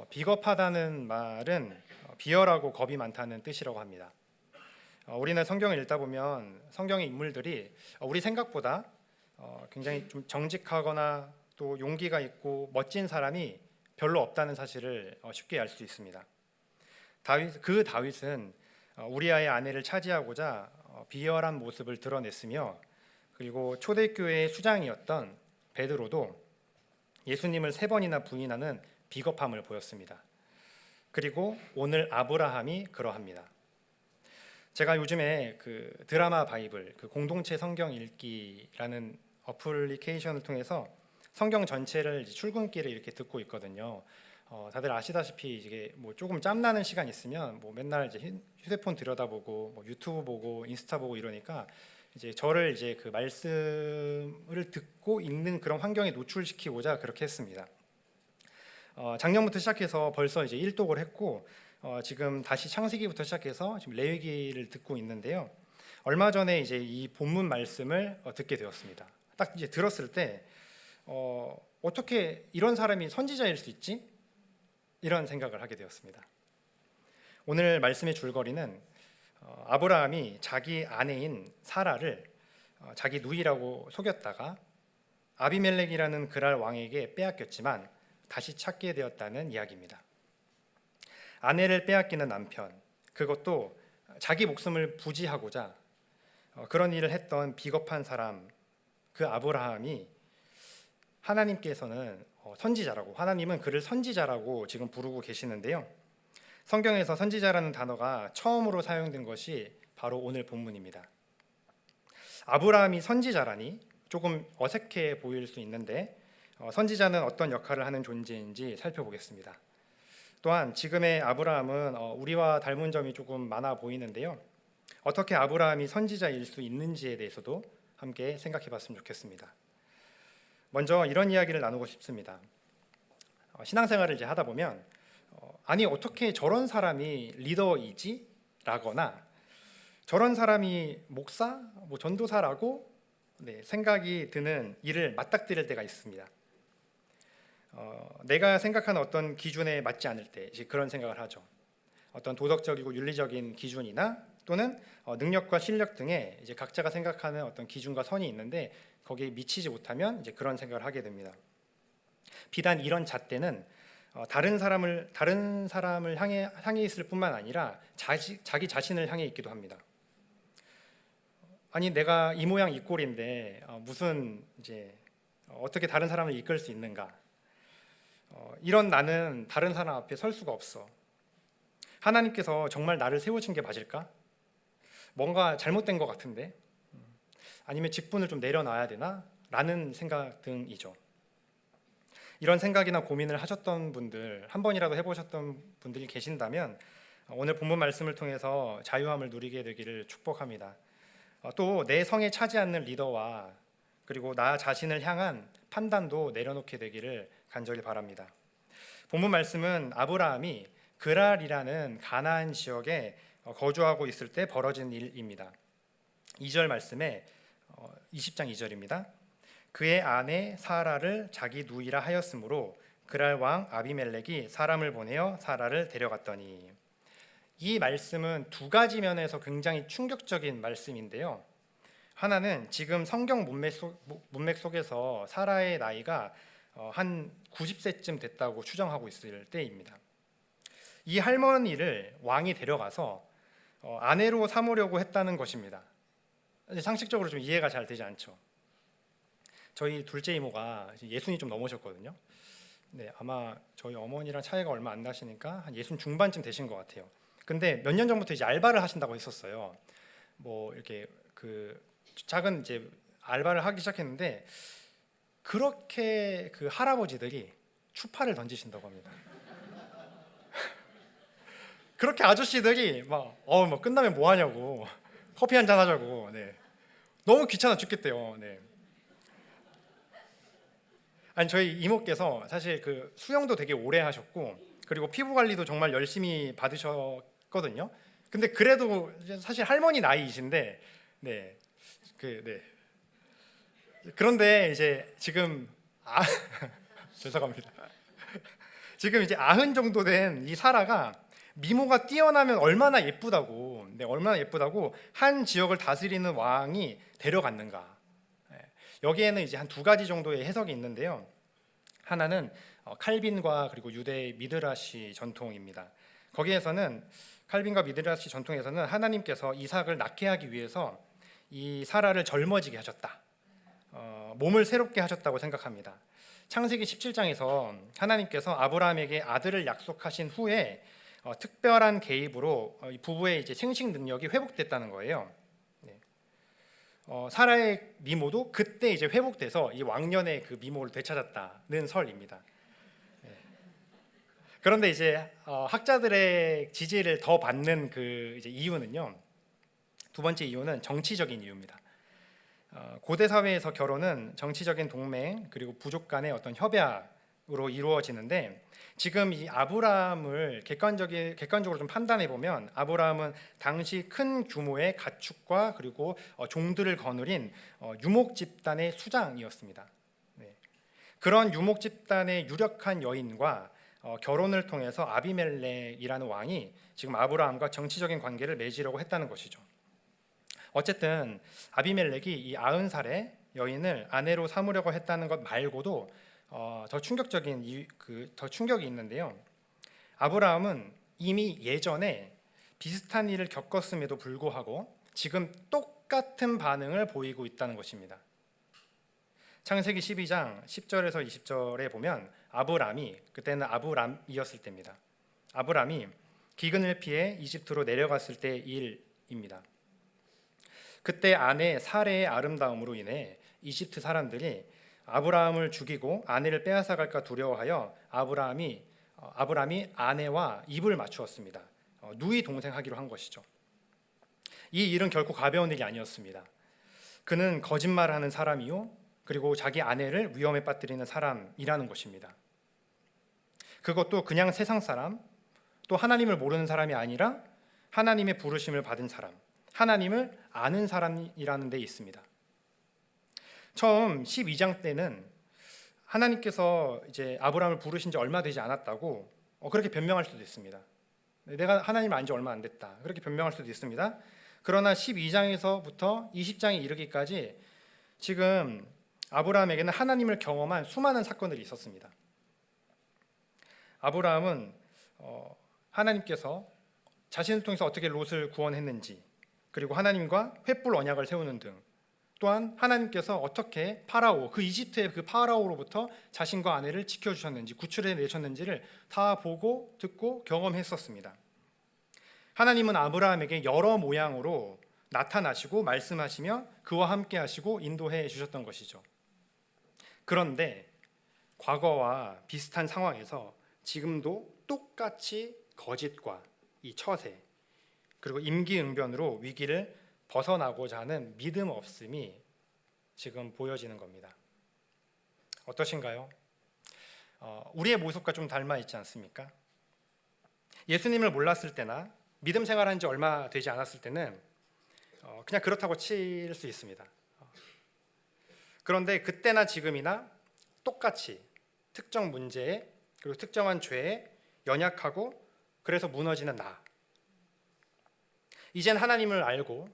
비겁하다는 말은 비열하고 겁이 많다는 뜻이라고 합니다. 우리는 성경을 읽다 보면 성경의 인물들이 우리 생각보다 굉장히 좀 정직하거나 또 용기가 있고 멋진 사람이 별로 없다는 사실을 쉽게 알 수 있습니다. 다윗은 우리아의 아내를 차지하고자 비열한 모습을 드러냈으며, 그리고 초대교회의 수장이었던 베드로도 예수님을 3번이나 부인하는 비겁함을 보였습니다. 그리고 오늘 아브라함이 그러합니다. 제가 요즘에 그 드라마 바이블, 그 공동체 성경 읽기라는 어플리케이션을 통해서 성경 전체를 출근길에 이렇게 듣고 있거든요. 다들 아시다시피 이게 뭐 조금 짬나는 시간 있으면 뭐 맨날 이제 휴대폰 들여다보고 뭐 유튜브 보고 인스타 보고 이러니까 이제 저를 이제 그 말씀을 듣고 읽는 그런 환경에 노출시키고자 그렇게 했습니다. 작년부터 시작해서 벌써 이제 1독을 했고 지금 다시 창세기부터 시작해서 지금 레위기를 듣고 있는데요. 얼마 전에 이제 이 본문 말씀을 듣게 되었습니다. 딱 이제 들었을 때 어떻게 이런 사람이 선지자일 수 있지? 이런 생각을 하게 되었습니다. 오늘 말씀의 줄거리는 아브라함이 자기 아내인 사라를 자기 누이라고 속였다가 아비멜렉이라는 그랄 왕에게 빼앗겼지만 다시 찾게 되었다는 이야기입니다. 아내를 빼앗기는 남편, 그것도 자기 목숨을 부지하고자 그런 일을 했던 비겁한 사람, 그 아브라함이 하나님께서는 선지자라고, 하나님은 그를 선지자라고 지금 부르고 계시는데요. 성경에서 선지자라는 단어가 처음으로 사용된 것이 바로 오늘 본문입니다. 아브라함이 선지자라니 조금 어색해 보일 수 있는데 선지자는 어떤 역할을 하는 존재인지 살펴보겠습니다. 또한 지금의 아브라함은 우리와 닮은 점이 조금 많아 보이는데요. 어떻게 아브라함이 선지자일 수 있는지에 대해서도 함께 생각해 봤으면 좋겠습니다. 먼저 이런 이야기를 나누고 싶습니다. 신앙생활을 이제 하다 보면 아니 어떻게 저런 사람이 리더이지? 라거나 저런 사람이 목사, 뭐 전도사라고 생각이 드는 일을 맞닥뜨릴 때가 있습니다. 내가 생각하는 어떤 기준에 맞지 않을 때 이제 그런 생각을 하죠. 어떤 도덕적이고 윤리적인 기준이나 또는 능력과 실력 등의 이제 각자가 생각하는 어떤 기준과 선이 있는데 거기에 미치지 못하면 이제 그런 생각을 하게 됩니다. 비단 이런 잣대는 다른 사람을 향해 있을 뿐만 아니라 자기 자신을 향해 있기도 합니다. 아니 내가 이 모양 이 꼴인데 무슨 이제 어떻게 다른 사람을 이끌 수 있는가? 이런 나는 다른 사람 앞에 설 수가 없어. 하나님께서 정말 나를 세우신 게 맞을까? 뭔가 잘못된 것 같은데? 아니면 직분을 좀 내려놔야 되나? 라는 생각 등이죠. 이런 생각이나 고민을 하셨던 분들, 한 번이라도 해보셨던 분들이 계신다면 오늘 본문 말씀을 통해서 자유함을 누리게 되기를 축복합니다. 또 내 성에 차지 않는 리더와 그리고 나 자신을 향한 판단도 내려놓게 되기를 간절히 바랍니다. 본문 말씀은 아브라함이 그랄이라는 가나안 지역에 거주하고 있을 때 벌어진 일입니다. 2절 말씀에 20장 2절입니다. 그의 아내 사라를 자기 누이라 하였으므로 그랄 왕 아비멜렉이 사람을 보내어 사라를 데려갔더니. 이 말씀은 두 가지 면에서 굉장히 충격적인 말씀인데요. 하나는 지금 성경 문맥 속에서 사라의 나이가 한 90세쯤 됐다고 추정하고 있을 때입니다. 이 할머니를 왕이 데려가서 아내로 삼으려고 했다는 것입니다. 상식적으로 좀 이해가 잘 되지 않죠. 저희 둘째 이모가 예순이 좀 넘으셨거든요. 네, 아마 저희 어머니랑 차이가 얼마 안 나시니까 한 예순 중반쯤 되신 것 같아요. 근데 몇 년 전부터 이제 알바를 하신다고 했었어요. 뭐 이렇게 그 작은 이제 알바를 하기 시작했는데 그렇게 그 할아버지들이 추파를 던지신다고 합니다. 그렇게 아저씨들이 막 끝나면 뭐 하냐고, 커피 한잔 하자고, 네. 너무 귀찮아 죽겠대요. 네. 아니 저희 이모께서 사실 그 수영도 되게 오래 하셨고 그리고 피부 관리도 정말 열심히 받으셨거든요. 근데 그래도 사실 할머니 나이이신데, 네, 네. 그런데 이제 지금 죄송합니다. 지금 이제 90 정도 된 이 사라가 미모가 뛰어나면 얼마나 예쁘다고, 얼마나 예쁘다고 한 지역을 다스리는 왕이 데려갔는가. 여기에는 이제 한 두 가지 정도의 해석이 있는데요. 하나는 칼빈과 그리고 유대의 미드라시 전통입니다. 거기에서는 칼빈과 미드라시 전통에서는 하나님께서 이삭을 낳게 하기 위해서 이 사라를 젊어지게 하셨다. 몸을 새롭게 하셨다고 생각합니다. 창세기 17장에서 하나님께서 아브라함에게 아들을 약속하신 후에 특별한 개입으로 이 부부의 이제 생식 능력이 회복됐다는 거예요. 사라의 미모도 그때 이제 회복돼서 이 왕년의 그 미모를 되찾았다는 설입니다. 그런데 이제 학자들의 지지를 더 받는 그 이제 이유는요. 두 번째 이유는 정치적인 이유입니다. 고대 사회에서 결혼은 정치적인 동맹 그리고 부족 간의 어떤 협약으로 이루어지는데 지금 이 아브라함을 객관적으로 좀 판단해 보면 아브라함은 당시 큰 규모의 가축과 그리고 종들을 거느린 유목 집단의 수장이었습니다. 그런 유목 집단의 유력한 여인과 결혼을 통해서 아비멜렉이라는 왕이 지금 아브라함과 정치적인 관계를 맺으려고 했다는 것이죠. 어쨌든 아비멜렉이 이 90살의 여인을 아내로 삼으려고 했다는 것 말고도 더 충격이 있는데요. 아브라함은 이미 예전에 비슷한 일을 겪었음에도 불구하고 지금 똑같은 반응을 보이고 있다는 것입니다. 창세기 12장 10절에서 20절에 보면 아브람이, 그때는 아브람이었을 때입니다. 아브람이 기근을 피해 이집트로 내려갔을 때의 일입니다. 그때 아내 사레의 아름다움으로 인해 이집트 사람들이 아브라함을 죽이고 아내를 빼앗아갈까 두려워하여 아브라함이 아내와 입을 맞추었습니다. 누이 동생하기로 한 것이죠. 이 일은 결코 가벼운 일이 아니었습니다. 그는 거짓말하는 사람이요 그리고 자기 아내를 위험에 빠뜨리는 사람이라는 것입니다. 그것도 그냥 세상 사람, 또 하나님을 모르는 사람이 아니라 하나님의 부르심을 받은 사람, 하나님을 아는 사람이라는 데 있습니다. 처음 12장 때는 하나님께서 이제 아브라함을 부르신 지 얼마 되지 않았다고 그렇게 변명할 수도 있습니다. 내가 하나님을 안 지 얼마 안 됐다. 그렇게 변명할 수도 있습니다. 그러나 12장에서부터 20장에 이르기까지 지금 아브라함에게는 하나님을 경험한 수많은 사건들이 있었습니다. 아브라함은 하나님께서 자신을 통해서 어떻게 롯을 구원했는지, 그리고 하나님과 횃불 언약을 세우는 등, 또한 하나님께서 어떻게 그 이집트의 그 파라오로부터 자신과 아내를 지켜주셨는지, 구출해 내셨는지를 다 보고 듣고 경험했었습니다. 하나님은 아브라함에게 여러 모양으로 나타나시고 말씀하시며 그와 함께 하시고 인도해 주셨던 것이죠. 그런데 과거와 비슷한 상황에서 지금도 똑같이 거짓과 이 처세 그리고 임기응변으로 위기를 벗어나고자 하는 믿음 없음이 지금 보여지는 겁니다. 어떠신가요? 우리의 모습과 좀 닮아 있지 않습니까? 예수님을 몰랐을 때나 믿음 생활한 지 얼마 되지 않았을 때는 그냥 그렇다고 칠 수 있습니다. 그런데 그때나 지금이나 똑같이 특정 문제에 그리고 특정한 죄에 연약하고 그래서 무너지는 나. 이젠 하나님을 알고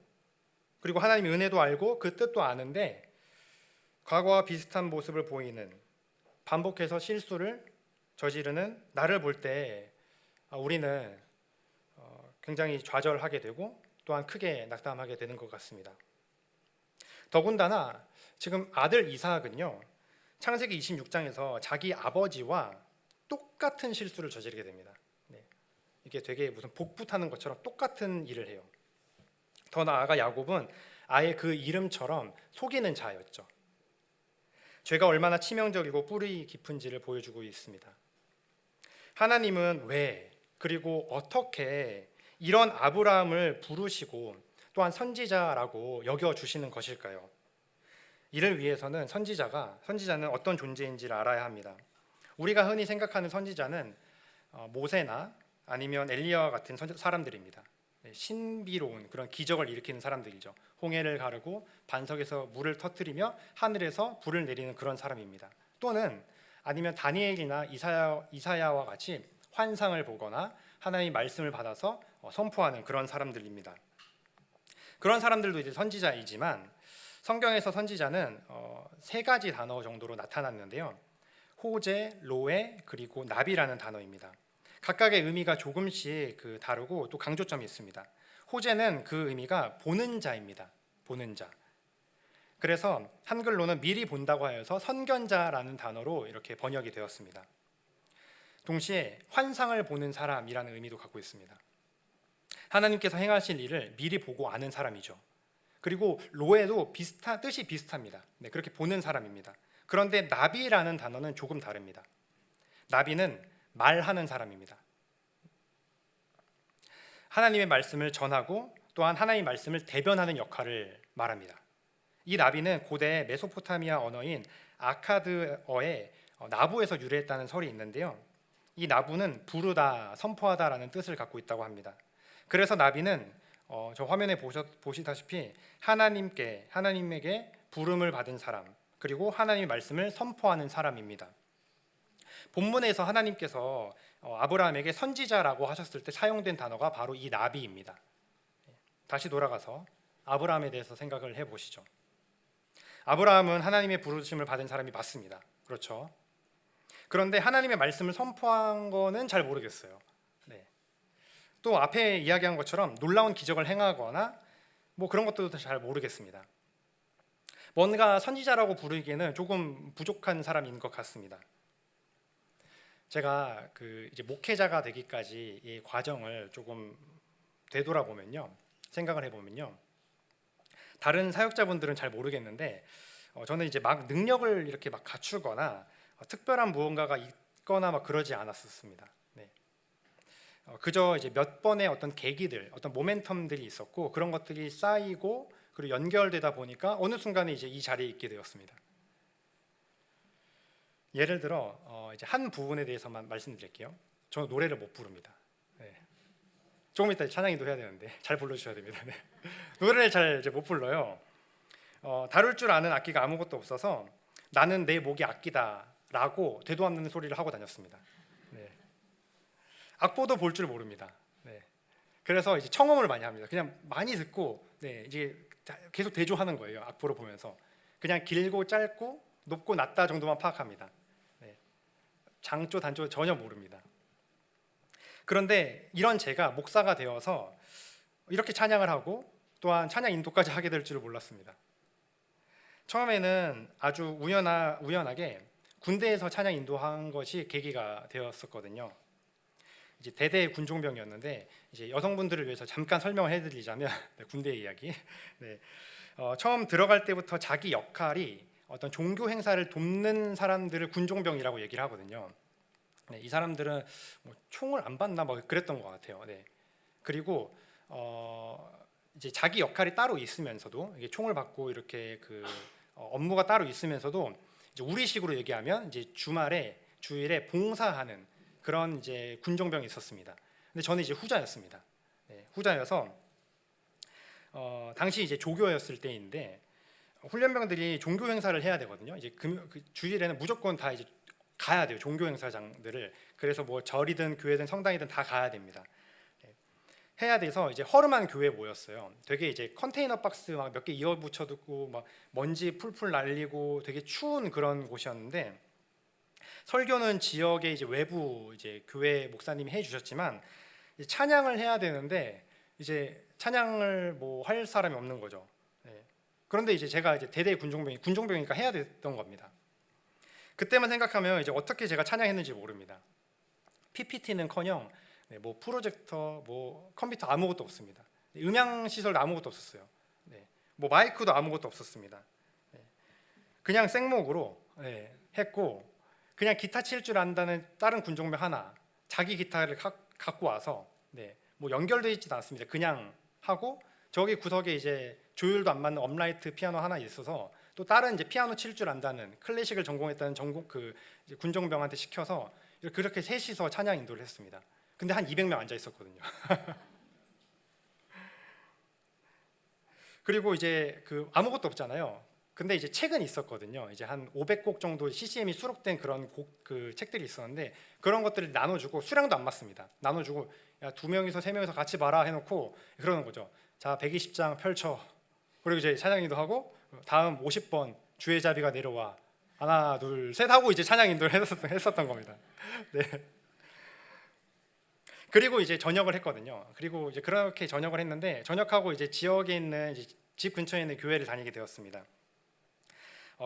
그리고 하나님의 은혜도 알고 그 뜻도 아는데 과거와 비슷한 모습을 보이는, 반복해서 실수를 저지르는 나를 볼 때 우리는 굉장히 좌절하게 되고 또한 크게 낙담하게 되는 것 같습니다. 더군다나 지금 아들 이삭은요, 창세기 26장에서 자기 아버지와 똑같은 실수를 저지르게 됩니다. 이게 되게 무슨 복부 타는 것처럼 똑같은 일을 해요. 더 나아가 야곱은 아예 그 이름처럼 속이는 자였죠. 죄가 얼마나 치명적이고 뿌리 깊은지를 보여주고 있습니다. 하나님은 왜 그리고 어떻게 이런 아브라함을 부르시고 또한 선지자라고 여겨주시는 것일까요? 이를 위해서는 선지자는 어떤 존재인지를 알아야 합니다. 우리가 흔히 생각하는 선지자는 모세나 아니면 엘리야와 같은 사람들입니다. 신비로운 그런 기적을 일으키는 사람들이죠. 홍해를 가르고 반석에서 물을 터뜨리며 하늘에서 불을 내리는 그런 사람입니다. 또는 아니면 다니엘이나 이사야와 같이 환상을 보거나 하나님의 말씀을 받아서 선포하는 그런 사람들입니다. 그런 사람들도 이제 선지자이지만 성경에서 선지자는 세 가지 단어 정도로 나타났는데요. 호재, 로에, 그리고 나비라는 단어입니다. 각각의 의미가 조금씩 다르고 또 강조점이 있습니다. 호재는 그 의미가 보는 자입니다. 보는 자. 그래서 한글로는 미리 본다고 하여서 선견자라는 단어로 이렇게 번역이 되었습니다. 동시에 환상을 보는 사람이라는 의미도 갖고 있습니다. 하나님께서 행하실 일을 미리 보고 아는 사람이죠. 그리고 로에도 뜻이 비슷합니다. 네, 그렇게 보는 사람입니다. 그런데 나비라는 단어는 조금 다릅니다. 나비는 말하는 사람입니다. 하나님의 말씀을 전하고 또한 하나님의 말씀을 대변하는 역할을 말합니다. 이 나비는 고대 메소포타미아 언어인 아카드어의 나부에서 유래했다는 설이 있는데요. 이 나부는 부르다, 선포하다라는 뜻을 갖고 있다고 합니다. 그래서 나비는 저 화면에 보시다시피 하나님에게 부름을 받은 사람, 그리고 하나님의 말씀을 선포하는 사람입니다. 본문에서 하나님께서 아브라함에게 선지자라고 하셨을 때 사용된 단어가 바로 이 나비입니다. 다시 돌아가서 아브라함에 대해서 생각을 해보시죠. 아브라함은 하나님의 부르심을 받은 사람이 맞습니다. 그렇죠? 그런데 하나님의 말씀을 선포한 거는 잘 모르겠어요. 네. 또 앞에 이야기한 것처럼 놀라운 기적을 행하거나 뭐 그런 것도 잘 모르겠습니다. 뭔가 선지자라고 부르기에는 조금 부족한 사람인 것 같습니다. 제가 이제 목회자가 되기까지 이 과정을 조금 되돌아보면요, 생각을 해보면요, 다른 사역자분들은 잘 모르겠는데 저는 이제 막 능력을 이렇게 막 갖추거나 특별한 무언가가 있거나 막 그러지 않았었습니다. 네. 그저 이제 몇 번의 어떤 계기들, 어떤 모멘텀들이 있었고 그런 것들이 쌓이고 그리고 연결되다 보니까 어느 순간에 이제 이 자리에 있게 되었습니다. 예를 들어 이제 한 부분에 대해서만 말씀드릴게요. 저는 노래를 못 부릅니다. 네. 조금 이따 찬양인도 해야 되는데 잘 불러주셔야 됩니다. 네. 노래를 잘 못 불러요. 다룰 줄 아는 악기가 아무것도 없어서 나는 내 목이 악기다라고 되도 않는 소리를 하고 다녔습니다. 네. 악보도 볼 줄 모릅니다. 네. 그래서 이제 청음을 많이 합니다. 그냥 많이 듣고 네, 이제 계속 대조하는 거예요. 악보를 보면서 그냥 길고 짧고 높고 낮다 정도만 파악합니다. 네. 장조 단조 전혀 모릅니다. 그런데 이런 제가 목사가 되어서 이렇게 찬양을 하고 또한 찬양 인도까지 하게 될 줄을 몰랐습니다. 처음에는 아주 우연하게 군대에서 찬양 인도한 것이 계기가 되었었거든요. 이제 대대 군종병이었는데 이제 여성분들을 위해서 잠깐 설명을 해드리자면 네, 군대 이야기. 네. 처음 들어갈 때부터 자기 역할이 어떤 종교 행사를 돕는 사람들을 군종병이라고 얘기를 하거든요. 네, 이 사람들은 뭐 총을 안 받나 뭐 그랬던 것 같아요. 네. 그리고 이제 자기 역할이 따로 있으면서도 이게 총을 받고 이렇게 업무가 따로 있으면서도 이제 우리식으로 얘기하면 이제 주일에 봉사하는 그런 이제 군종병이 있었습니다. 근데 저는 이제 후자였습니다. 네, 후자여서 당시 이제 조교였을 때인데 훈련병들이 종교 행사를 해야 되거든요. 이제 주일에는 무조건 다 이제 가야 돼요. 종교 행사장들을. 그래서 뭐 절이든 교회든 성당이든 다 가야 됩니다. 네, 해야 돼서 이제 허름한 교회에 모였어요. 되게 이제 컨테이너 박스 막 몇 개 이어 붙여두고 막 먼지 풀풀 날리고 되게 추운 그런 곳이었는데 설교는 지역의 이제 외부 이제 교회 목사님이 해주셨지만 찬양을 해야 되는데 이제 찬양을 뭐 할 사람이 없는 거죠. 네. 그런데 이제 제가 이제 대대 군종병이니까 해야 됐던 겁니다. 그때만 생각하면 이제 어떻게 제가 찬양했는지 모릅니다. PPT는커녕 네, 뭐 프로젝터, 뭐 컴퓨터 아무것도 없습니다. 음향 시설도 아무것도 없었어요. 네. 뭐 마이크도 아무것도 없었습니다. 네. 그냥 생목으로 네, 했고 그냥 기타 칠 줄 안다는 다른 군종병 하나 자기 기타를 갖고 와서 네, 뭐 연결되어 있지도 않습니다. 그냥 하고 저기 구석에 이제 조율도 안 맞는 업라이트 피아노 하나 있어서 또 다른 이제 피아노 칠 줄 안다는 클래식을 전공했다는 이제 군종병한테 시켜서 그렇게 셋이서 찬양 인도를 했습니다. 근데 한 200명 앉아 있었거든요. 그리고 이제 아무것도 없잖아요. 근데 이제 책은 있었거든요. 이제 한 500곡 정도 CCM이 수록된 그런 그 책들이 있었는데 그런 것들을 나눠주고 수량도 안 맞습니다. 나눠주고 야 2명이서 3명이서 같이 봐라 해놓고 그러는 거죠. 자 120장 펼쳐. 그리고 이제 찬양인도 하고 다음 50번 주의 자비가 내려와 하나 둘 셋 하고 이제 찬양 인도를 했었던 겁니다. 네. 그리고 이제 전역을 했거든요. 그리고 이제 그렇게 전역을 했는데 전역하고 이제 지역에 있는 이제 집 근처에 있는 교회를 다니게 되었습니다.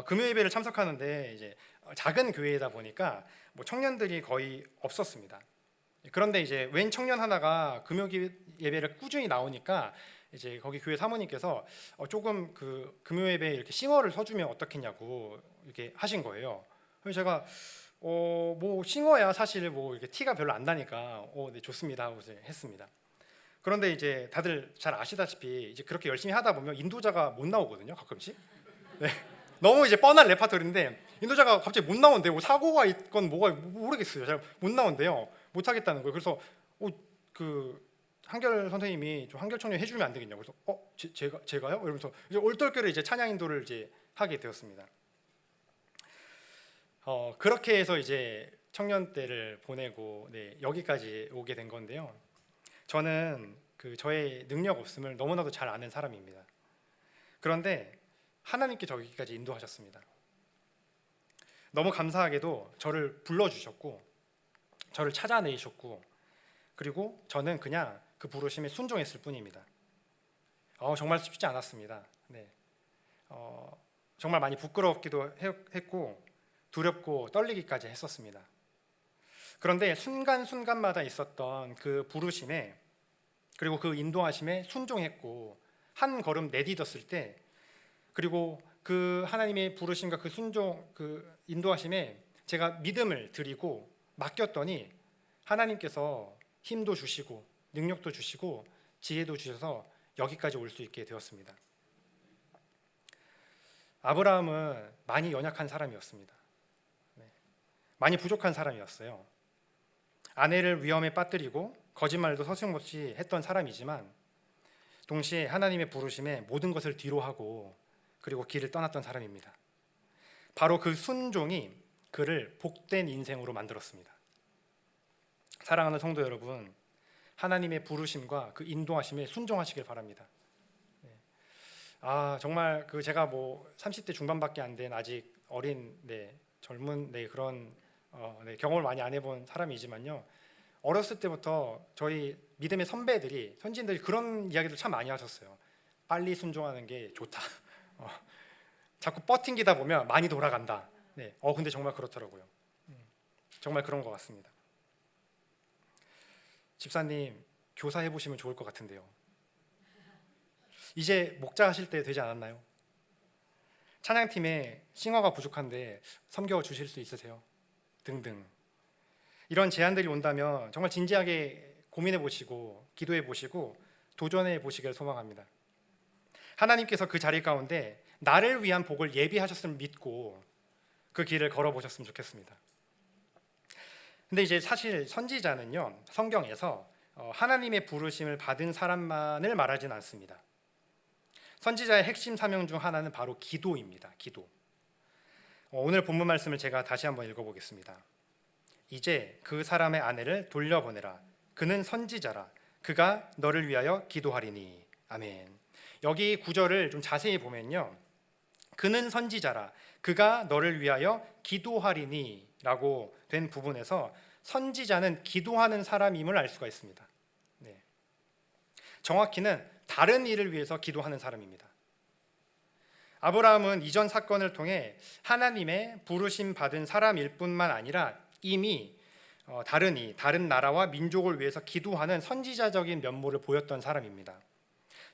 금요 예배를 참석하는데 이제 작은 교회이다 보니까 뭐 청년들이 거의 없었습니다. 그런데 이제 웬 청년 하나가 금요 예배를 꾸준히 나오니까 이제 거기 교회 사모님께서 조금 그 금요 예배에 이렇게 싱어를 서주면 어떻겠냐고 이렇게 하신 거예요. 그래서 제가 뭐 싱어야 사실 뭐 이렇게 티가 별로 안 나니까 네 좋습니다 하고 이제 했습니다. 그런데 이제 다들 잘 아시다시피 이제 그렇게 열심히 하다 보면 인도자가 못 나오거든요 가끔씩. 네. 너무 이제 뻔한 레파토리인데 인도자가 갑자기 못 나온대요. 뭐 사고가 있건 뭐가 모르겠어요. 잘 못 나온대요. 못 하겠다는 거예요. 그래서 그 한결 선생님이 좀 한결 청년 해주면 안 되겠냐고. 그래서 제가요? 이러면서 이제 얼떨결에 이제 찬양 인도를 이제 하게 되었습니다. 그렇게 해서 이제 청년 때를 보내고 네, 여기까지 오게 된 건데요. 저는 그 저의 능력 없음을 너무나도 잘 아는 사람입니다. 그런데 하나님께 저기까지 인도하셨습니다. 너무 감사하게도 저를 불러주셨고 저를 찾아내셨고 그리고 저는 그냥 그 부르심에 순종했을 뿐입니다. 정말 쉽지 않았습니다. 네. 정말 많이 부끄럽기도 했고 두렵고 떨리기까지 했었습니다. 그런데 순간순간마다 있었던 그 부르심에 그리고 그 인도하심에 순종했고 한 걸음 내딛었을 때 그리고 그 하나님의 부르심과 그 순종, 그 인도하심에 제가 믿음을 드리고 맡겼더니 하나님께서 힘도 주시고 능력도 주시고 지혜도 주셔서 여기까지 올 수 있게 되었습니다. 아브라함은 많이 연약한 사람이었습니다. 많이 부족한 사람이었어요. 아내를 위험에 빠뜨리고 거짓말도 서슴없이 했던 사람이지만 동시에 하나님의 부르심에 모든 것을 뒤로하고 그리고 길을 떠났던 사람입니다. 바로 그 순종이 그를 복된 인생으로 만들었습니다. 사랑하는 성도 여러분, 하나님의 부르심과 그 인도하심에 순종하시길 바랍니다. 정말 그 제가 뭐 30대 중반밖에 안 된 아직 어린 젊은 그런 경험을 많이 안 해본 사람이지만요. 어렸을 때부터 저희 믿음의 선배들이 선진들이 그런 이야기를 참 많이 하셨어요. 빨리 순종하는 게 좋다. 자꾸 버팅기다 보면 많이 돌아간다. 네. 근데 정말 그렇더라고요. 정말 그런 것 같습니다. 집사님 교사 해보시면 좋을 것 같은데요. 이제 목자 하실 때 되지 않았나요? 찬양팀에 싱어가 부족한데 섬겨 주실 수 있으세요? 등등. 이런 제안들이 온다면 정말 진지하게 고민해 보시고 기도해 보시고 도전해 보시길 소망합니다. 하나님께서 그 자리 가운데 나를 위한 복을 예비하셨음을 믿고 그 길을 걸어보셨으면 좋겠습니다. 근데 이제 사실 선지자는요 성경에서 하나님의 부르심을 받은 사람만을 말하진 않습니다. 선지자의 핵심 사명 중 하나는 바로 기도입니다. 기도. 오늘 본문 말씀을 제가 다시 한번 읽어보겠습니다. 이제 그 사람의 아내를 돌려보내라. 그는 선지자라. 그가 너를 위하여 기도하리니. 아멘. 여기 구절을 좀 자세히 보면요. 그는 선지자라. 그가 너를 위하여 기도하리니 라고 된 부분에서 선지자는 기도하는 사람임을 알 수가 있습니다. 네. 정확히는 다른 일을 위해서 기도하는 사람입니다. 아브라함은 이전 사건을 통해 하나님의 부르심 받은 사람일 뿐만 아니라 이미 다른 나라와 민족을 위해서 기도하는 선지자적인 면모를 보였던 사람입니다.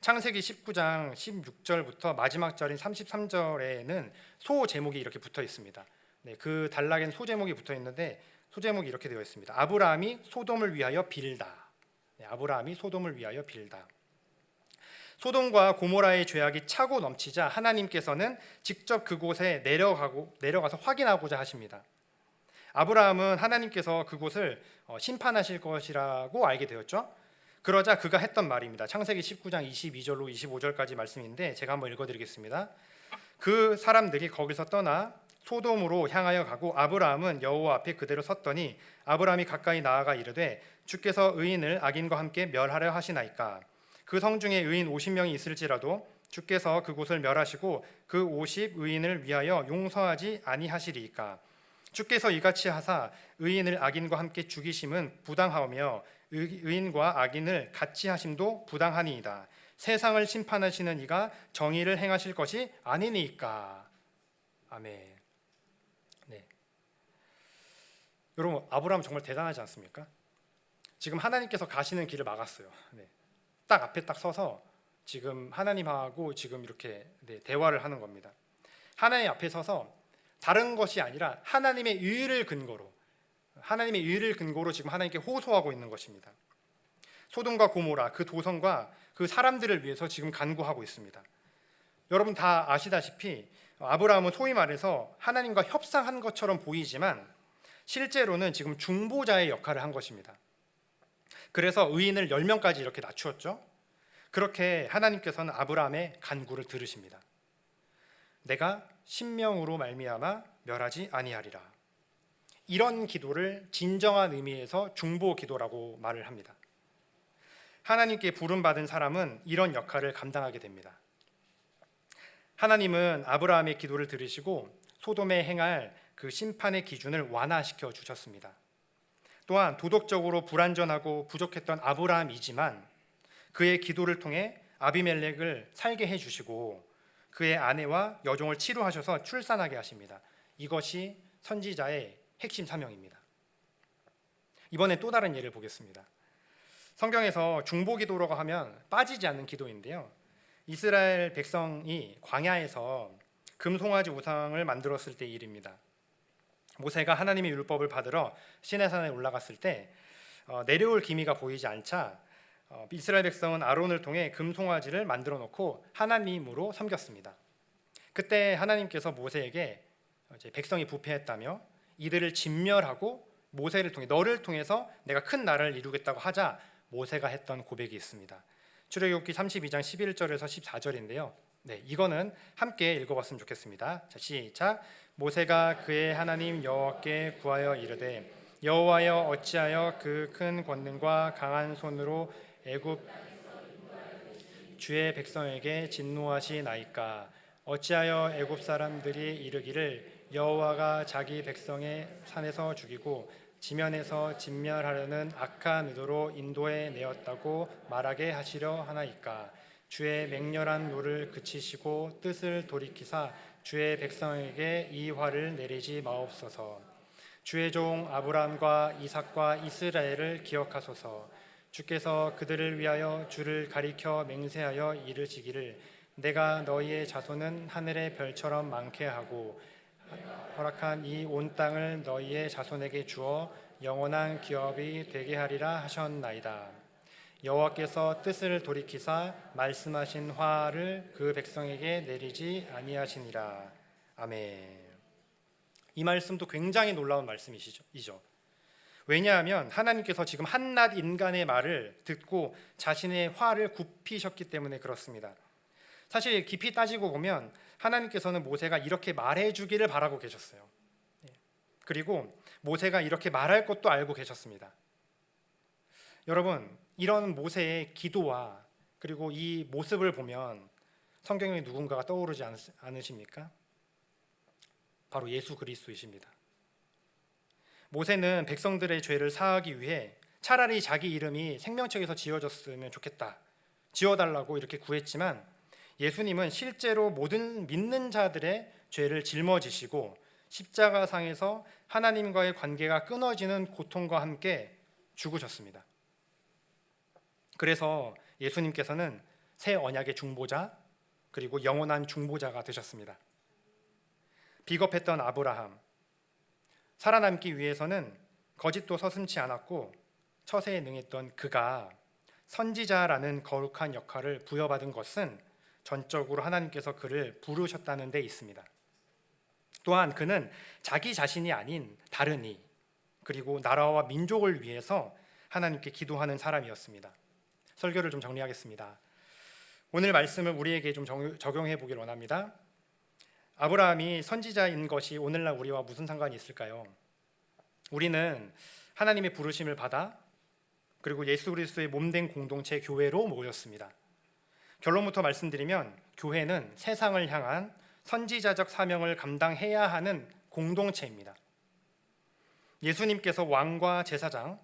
창세기 19장 16절부터 마지막 절인 33절에는 소 제목이 이렇게 붙어 있습니다. 네, 그 단락엔 소 제목이 붙어 있는데 소 제목이 이렇게 되어 있습니다. 아브라함이 소돔을 위하여 빌다. 네, 아브라함이 소돔을 위하여 빌다. 소돔과 고모라의 죄악이 차고 넘치자 하나님께서는 직접 그곳에 내려가서 확인하고자 하십니다. 아브라함은 하나님께서 그곳을 심판하실 것이라고 알게 되었죠. 그러자 그가 했던 말입니다. 창세기 19장 22절로 25절까지 말씀인데 제가 한번 읽어드리겠습니다. 그 사람들이 거기서 떠나 소돔으로 향하여 가고 아브라함은 여호와 앞에 그대로 섰더니 아브라함이 가까이 나아가 이르되 주께서 의인을 악인과 함께 멸하려 하시나이까. 그 성 중에 의인 50명이 있을지라도 주께서 그곳을 멸하시고 그 50 의인을 위하여 용서하지 아니하시리이까. 주께서 이같이 하사 의인을 악인과 함께 죽이심은 부당하오며 의인과 악인을 같이 하심도 부당하니이다. 세상을 심판하시는 이가 정의를 행하실 것이 아니니까. 아멘. 네. 여러분, 아브라함 정말 대단하지 않습니까? 지금 하나님께서 가시는 길을 막았어요. 네. 딱 앞에 딱 서서 지금 하나님하고 지금 이렇게 대화를 하는 겁니다. 하나님 앞에 서서 다른 것이 아니라 하나님의 의를 근거로 지금 하나님께 호소하고 있는 것입니다. 소돔과 고모라 그 도성과 그 사람들을 위해서 지금 간구하고 있습니다. 여러분 다 아시다시피 아브라함은 소위 말해서 하나님과 협상한 것처럼 보이지만 실제로는 지금 중보자의 역할을 한 것입니다. 그래서 의인을 10명까지 이렇게 낮추었죠. 그렇게 하나님께서는 아브라함의 간구를 들으십니다. 내가 10명으로 말미암아 멸하지 아니하리라. 이런 기도를 진정한 의미에서 중보 기도라고 말을 합니다. 하나님께 부름받은 사람은 이런 역할을 감당하게 됩니다. 하나님은 아브라함의 기도를 들으시고 소돔에 행할 그 심판의 기준을 완화시켜 주셨습니다. 또한 도덕적으로 불완전하고 부족했던 아브라함이지만 그의 기도를 통해 아비멜렉을 살게 해주시고 그의 아내와 여종을 치료하셔서 출산하게 하십니다. 이것이 선지자의 핵심 사명입니다. 이번에 또 다른 예를 보겠습니다. 성경에서 중보기도라고 하면 빠지지 않는 기도인데요. 이스라엘 백성이 광야에서 금송아지 우상을 만들었을 때 일입니다. 모세가 하나님의 율법을 받으러 시내산에 올라갔을 때 내려올 기미가 보이지 않자 이스라엘 백성은 아론을 통해 금송아지를 만들어 놓고 하나님으로 섬겼습니다. 그때 하나님께서 모세에게 백성이 부패했다며 이들을 진멸하고 모세를 통해 너를 통해서 내가 큰 나라를 이루겠다고 하자 모세가 했던 고백이 있습니다. 출애굽기 32장 11절에서 14절인데요. 네, 이거는 함께 읽어봤으면 좋겠습니다. 자, 시작. 모세가 그의 하나님 여호와께 구하여 이르되 여호와여 어찌하여 그 큰 권능과 강한 손으로 애굽 주의 백성에게 진노하시나이까. 어찌하여 애굽 사람들이 이르기를 여호와가 자기 백성의 산에서 죽이고 지면에서 진멸하려는 악한 의도로 인도해 내었다고 말하게 하시려 하나이까. 주의 맹렬한 노를 그치시고 뜻을 돌이키사 주의 백성에게 이 화를 내리지 마옵소서. 주의 종 아브라함과 이삭과 이스라엘을 기억하소서. 주께서 그들을 위하여 주를 가리켜 맹세하여 이르시기를 내가 너희의 자손은 하늘의 별처럼 많게 하고 허락한 이 온 땅을 너희의 자손에게 주어 영원한 기업이 되게 하리라 하셨나이다. 여호와께서 뜻을 돌이키사 말씀하신 화를 그 백성에게 내리지 아니하시니라. 아멘. 이 말씀도 굉장히 놀라운 말씀이죠. 왜냐하면 하나님께서 지금 한낱 인간의 말을 듣고 자신의 화를 굽히셨기 때문에 그렇습니다. 사실 깊이 따지고 보면 하나님께서는 모세가 이렇게 말해주기를 바라고 계셨어요. 그리고 모세가 이렇게 말할 것도 알고 계셨습니다. 여러분, 이런 모세의 기도와 그리고 이 모습을 보면 성경에 누군가가 떠오르지 않으십니까? 바로 예수 그리스도이십니다. 모세는 백성들의 죄를 사하기 위해 차라리 자기 이름이 생명책에서 지워졌으면 좋겠다, 지워달라고 이렇게 구했지만 예수님은 실제로 모든 믿는 자들의 죄를 짊어지시고 십자가상에서 하나님과의 관계가 끊어지는 고통과 함께 죽으셨습니다. 그래서 예수님께서는 새 언약의 중보자 그리고 영원한 중보자가 되셨습니다. 비겁했던 아브라함, 살아남기 위해서는 거짓도 서슴지 않았고 처세에 능했던 그가 선지자라는 거룩한 역할을 부여받은 것은 전적으로 하나님께서 그를 부르셨다는 데 있습니다. 또한 그는 자기 자신이 아닌 다른 이 그리고 나라와 민족을 위해서 하나님께 기도하는 사람이었습니다. 설교를 좀 정리하겠습니다. 오늘 말씀을 우리에게 좀 적용해 보길 원합니다. 아브라함이 선지자인 것이 오늘날 우리와 무슨 상관이 있을까요? 우리는 하나님의 부르심을 받아 그리고 예수 그리스도의 몸된 공동체 교회로 모였습니다. 결론부터 말씀드리면 교회는 세상을 향한 선지자적 사명을 감당해야 하는 공동체입니다. 예수님께서 왕과 제사장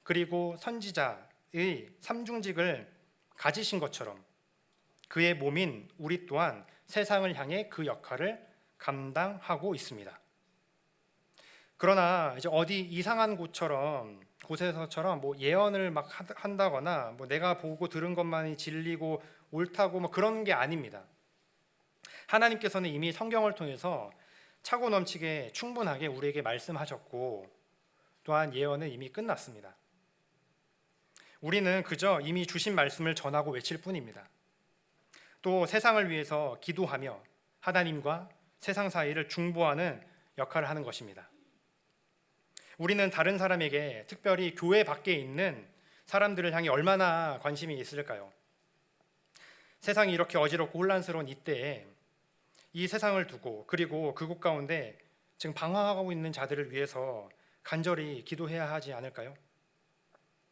그리고 선지자의 삼중직을 가지신 것처럼 그의 몸인 우리 또한 세상을 향해 그 역할을 감당하고 있습니다. 그러나 이제 어디 이상한 곳에서처럼 뭐 예언을 막 한다거나 뭐 내가 보고 들은 것만이 진리고 옳다고 뭐 그런 게 아닙니다. 하나님께서는 이미 성경을 통해서 차고 넘치게 충분하게 우리에게 말씀하셨고 또한 예언은 이미 끝났습니다. 우리는 그저 이미 주신 말씀을 전하고 외칠 뿐입니다. 또 세상을 위해서 기도하며 하나님과 세상 사이를 중보하는 역할을 하는 것입니다. 우리는 다른 사람에게, 특별히 교회 밖에 있는 사람들을 향해 얼마나 관심이 있을까요? 세상이 이렇게 어지럽고 혼란스러운 이때에 이 세상을 두고 그리고 그곳 가운데 지금 방황하고 있는 자들을 위해서 간절히 기도해야 하지 않을까요?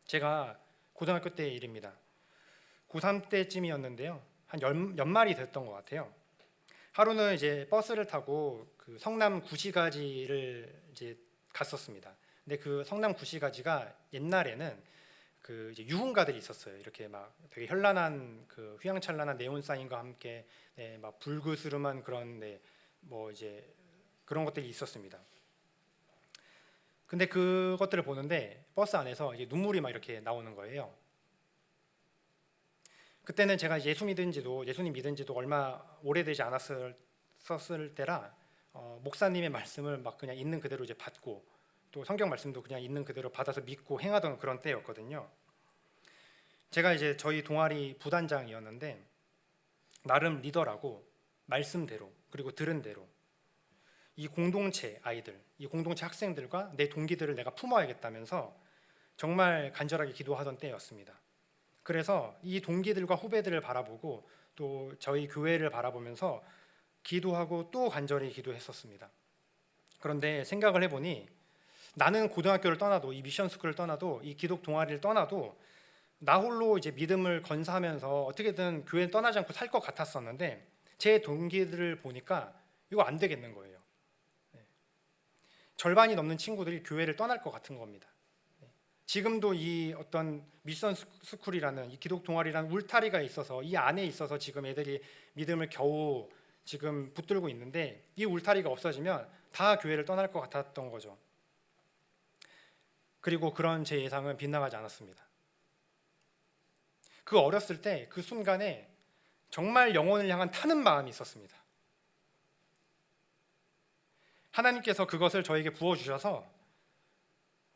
제가 고등학교 때의 일입니다. 고3 때쯤이었는데요. 한 연말이 됐던 것 같아요. 하루는 이제 버스를 타고 그 성남 구시가지를 이제 갔었습니다. 근데 그 성남 구시가지가 옛날에는 그 이제 유흥가들이 있었어요. 이렇게 막 되게 현란한 그 휘황찬란한 네온 사인과 함께 네, 막 불그스름한 그런 뭐 이제 그런 것들이 있었습니다. 근데 그것들을 보는데 버스 안에서 이제 눈물이 막 이렇게 나오는 거예요. 그때는 제가 예수님 믿은 지도 얼마 오래되지 않았을 때라 목사님의 말씀을 막 그냥 있는 그대로 이제 받고 또 성경 말씀도 그냥 있는 그대로 받아서 믿고 행하던 그런 때였거든요. 제가 이제 저희 동아리 부단장이었는데 나름 리더라고 말씀대로 그리고 들은 대로 이 공동체 아이들, 이 공동체 학생들과 내 동기들을 내가 품어야겠다면서 정말 간절하게 기도하던 때였습니다. 그래서 이 동기들과 후배들을 바라보고 또 저희 교회를 바라보면서 기도하고 또 간절히 기도했었습니다. 그런데 생각을 해보니 나는 고등학교를 떠나도 이 미션 스쿨을 떠나도 이 기독 동아리를 떠나도 나 홀로 이제 믿음을 건사하면서 어떻게든 교회를 떠나지 않고 살 것 같았었는데 제 동기들을 보니까 이거 안 되겠는 거예요. 절반이 넘는 친구들이 교회를 떠날 것 같은 겁니다. 지금도 이 어떤 미션 스쿨이라는 이 기독 동아리라는 울타리가 있어서 이 안에 있어서 지금 애들이 믿음을 겨우 지금 붙들고 있는데 이 울타리가 없어지면 다 교회를 떠날 것 같았던 거죠. 그리고 그런 제 예상은 빗나가지 않았습니다. 그 어렸을 때 그 순간에 정말 영혼을 향한 타는 마음이 있었습니다. 하나님께서 그것을 저에게 부어주셔서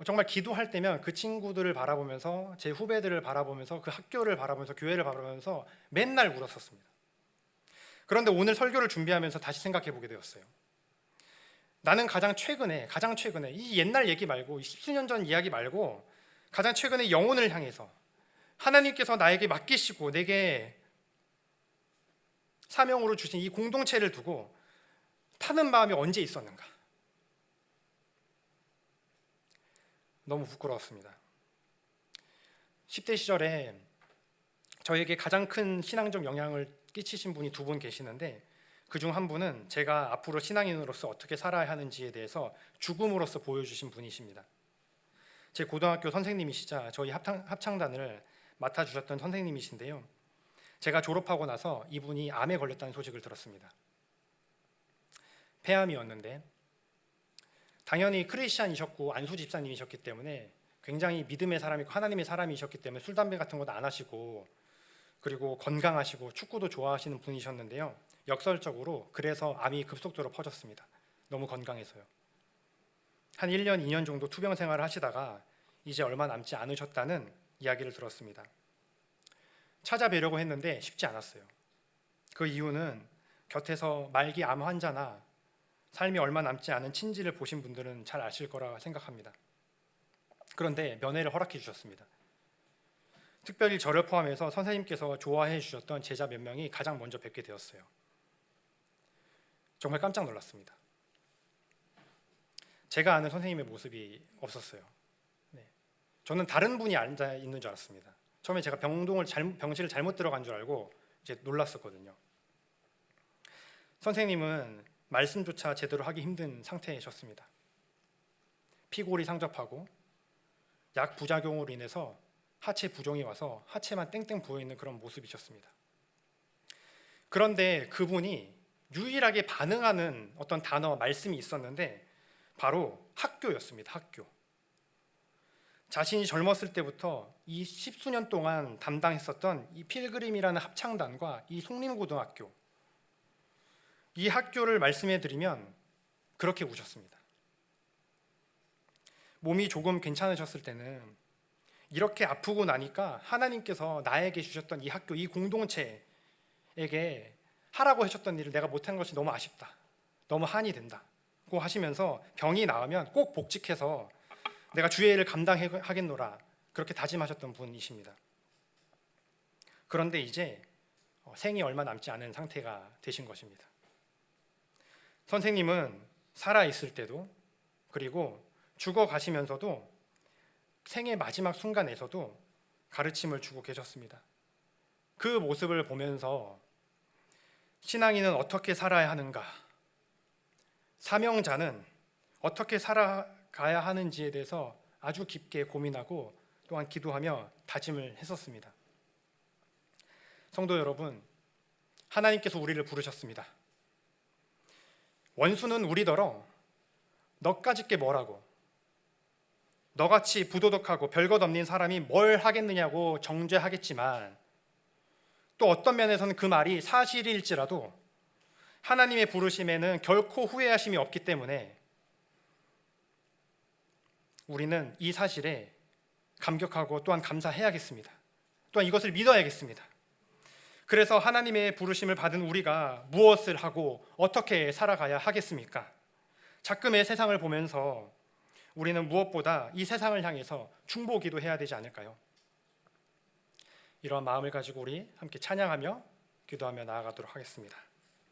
정말 기도할 때면 그 친구들을 바라보면서 제 후배들을 바라보면서 그 학교를 바라보면서 교회를 바라보면서 맨날 울었었습니다. 그런데 오늘 설교를 준비하면서 다시 생각해 보게 되었어요. 나는 가장 최근에 이 옛날 얘기 말고 10수년 전 이야기 말고 가장 최근에 영혼을 향해서 하나님께서 나에게 맡기시고 내게 사명으로 주신 이 공동체를 두고 타는 마음이 언제 있었는가? 너무 부끄러웠습니다. 10대 시절에 저에게 가장 큰 신앙적 영향을 끼치신 분이 두 분 계시는데 그중 한 분은 제가 앞으로 신앙인으로서 어떻게 살아야 하는지에 대해서 죽음으로써 보여주신 분이십니다. 제 고등학교 선생님이시자 저희 합창단을 맡아주셨던 선생님이신데요. 제가 졸업하고 나서 이분이 암에 걸렸다는 소식을 들었습니다. 폐암이었는데 당연히 크리스찬이셨고 안수 집사님이셨기 때문에 굉장히 믿음의 사람이고 하나님의 사람이셨기 때문에 술, 담배 같은 것도 안 하시고 그리고 건강하시고 축구도 좋아하시는 분이셨는데요. 역설적으로 그래서 암이 급속도로 퍼졌습니다. 너무 건강해서요. 한 1년, 2년 정도 투병 생활을 하시다가 이제 얼마 남지 않으셨다는 이야기를 들었습니다. 찾아뵈려고 했는데 쉽지 않았어요. 그 이유는 곁에서 말기 암 환자나 삶이 얼마 남지 않은 친지를 보신 분들은 잘 아실 거라 생각합니다. 그런데 면회를 허락해 주셨습니다. 특별히 저를 포함해서 선생님께서 좋아해 주셨던 제자 몇 명이 가장 먼저 뵙게 되었어요. 정말 깜짝 놀랐습니다. 제가 아는 선생님의 모습이 없었어요. 네. 저는 다른 분이 앉아 있는 줄 알았습니다. 처음에 제가 병실을 잘못 들어간 줄 알고 이제 놀랐었거든요. 선생님은 말씀조차 제대로 하기 힘든 상태이셨습니다. 피골이 상접하고 약 부작용으로 인해서 하체 부종이 와서 하체만 땡땡 부어있는 그런 모습이셨습니다. 그런데 그분이 유일하게 반응하는 어떤 단어, 말씀이 있었는데 바로 학교였습니다. 학교. 자신이 젊었을 때부터 이 십수년 동안 담당했었던 이 필그림이라는 합창단과 이 송림고등학교, 이 학교를 말씀해 드리면 그렇게 우셨습니다. 몸이 조금 괜찮으셨을 때는 이렇게 아프고 나니까 하나님께서 나에게 주셨던 이 학교, 이 공동체에게 하라고 하셨던 일을 내가 못한 것이 너무 아쉽다, 너무 한이 된다고 하시면서 병이 나으면 꼭 복직해서 내가 주의 일을 감당하겠노라, 그렇게 다짐하셨던 분이십니다. 그런데 이제 생이 얼마 남지 않은 상태가 되신 것입니다. 선생님은 살아있을 때도, 그리고 죽어가시면서도 생의 마지막 순간에서도 가르침을 주고 계셨습니다. 그 모습을 보면서 신앙인은 어떻게 살아야 하는가, 사명자는 어떻게 살아가야 하는지에 대해서 아주 깊게 고민하고 또한 기도하며 다짐을 했었습니다. 성도 여러분, 하나님께서 우리를 부르셨습니다. 원수는 우리더러 너까짓 게 뭐라고, 너같이 부도덕하고 별것 없는 사람이 뭘 하겠느냐고 정죄하겠지만, 또 어떤 면에서는 그 말이 사실일지라도 하나님의 부르심에는 결코 후회하심이 없기 때문에 우리는 이 사실에 감격하고 또한 감사해야겠습니다. 또한 이것을 믿어야겠습니다. 그래서 하나님의 부르심을 받은 우리가 무엇을 하고 어떻게 살아가야 하겠습니까? 작금의 세상을 보면서 우리는 무엇보다 이 세상을 향해서 중보기도해야 되지 않을까요? 이러한 마음을 가지고 우리 함께 찬양하며 기도하며 나아가도록 하겠습니다.